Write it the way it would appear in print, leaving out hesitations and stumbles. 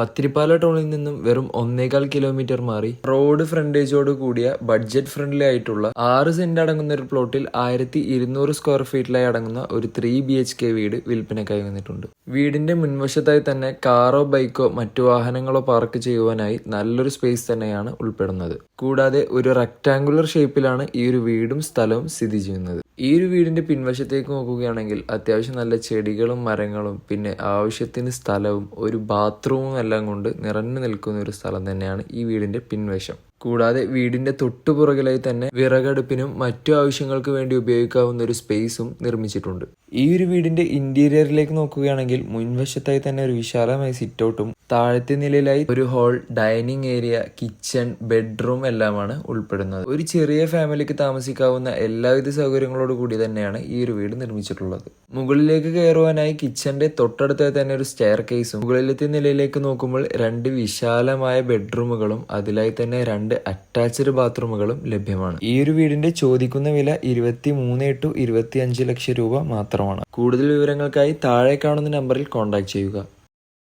പത്തിരിപ്പാല ടൗണിൽ നിന്നും വെറും 1.25 കിലോമീറ്റർ മാറി റോഡ് ഫ്രണ്ടേജോട് കൂടിയ ബഡ്ജറ്റ് ഫ്രണ്ട്ലി ആയിട്ടുള്ള 6 സെന്റ് അടങ്ങുന്ന ഒരു പ്ലോട്ടിൽ 1200 സ്ക്വയർ ഫീറ്റിലായി അടങ്ങുന്ന ഒരു 3 BHK വീട് വിൽപ്പനയ്ക്കായി വന്നിട്ടുണ്ട്. വീടിന്റെ മുൻവശത്തായി തന്നെ കാറോ ബൈക്കോ മറ്റു വാഹനങ്ങളോ പാർക്ക് ചെയ്യുവാനായി നല്ലൊരു സ്പേസ് തന്നെയാണ് ഉൾപ്പെടുന്നത്. കൂടാതെ ഒരു റെക്ടാങ്കുലർ ഷേപ്പിലാണ് ഈ ഒരു വീടും സ്ഥലവും സ്ഥിതി ചെയ്യുന്നത്. ഈ ഒരു വീടിന്റെ പിൻവശത്തേക്ക് നോക്കുകയാണെങ്കിൽ അത്യാവശ്യം നല്ല ചെടികളും മരങ്ങളും പിന്നെ ആവശ്യത്തിന് സ്ഥലവും ഒരു ബാത്റൂമും എല്ലാം കൊണ്ട് നിറഞ്ഞു നിൽക്കുന്ന ഒരു സ്ഥലം തന്നെയാണ് ഈ വീടിന്റെ പിൻവശം. കൂടാതെ വീടിന്റെ തൊട്ടുപുറകിലായി തന്നെ വിറകടുപ്പിനും മറ്റു ആവശ്യങ്ങൾക്ക് വേണ്ടി ഉപയോഗിക്കാവുന്ന ഒരു സ്പേസും നിർമ്മിച്ചിട്ടുണ്ട്. ഈ ഒരു വീടിന്റെ ഇന്റീരിയറിലേക്ക് നോക്കുകയാണെങ്കിൽ മുൻവശത്തായി തന്നെ ഒരു വിശാലമായ സിറ്റൗട്ടും താഴത്തെ നിലയിലായി ഒരു hall, dining area, kitchen, bedroom എല്ലാമാണ് ഉൾപ്പെടുന്നത്. ഒരു ചെറിയ ഫാമിലിക്ക് താമസിക്കാവുന്ന എല്ലാവിധ സൗകര്യങ്ങളോട് കൂടി തന്നെയാണ് ഈ ഒരു വീട് നിർമ്മിച്ചിട്ടുള്ളത്. മുകളിലേക്ക് കയറുവാനായി കിച്ചന്റെ തൊട്ടടുത്തായി തന്നെ ഒരു സ്റ്റെയർ കേസും മുകളിലത്തെ നിലയിലേക്ക് നോക്കുമ്പോൾ 2 വിശാലമായ ബെഡ്റൂമുകളും അതിലായി തന്നെ 2 അറ്റാച്ച്ഡ് ബാത്റൂമുകളും ലഭ്യമാണ്. ഈ ഒരു വീടിന്റെ ചോദിക്കുന്ന വില 23 to 25 ലക്ഷം രൂപ മാത്രമാണ്. കൂടുതൽ വിവരങ്ങൾക്കായി താഴെ കാണുന്ന നമ്പറിൽ കോൺടാക്ട് ചെയ്യുക.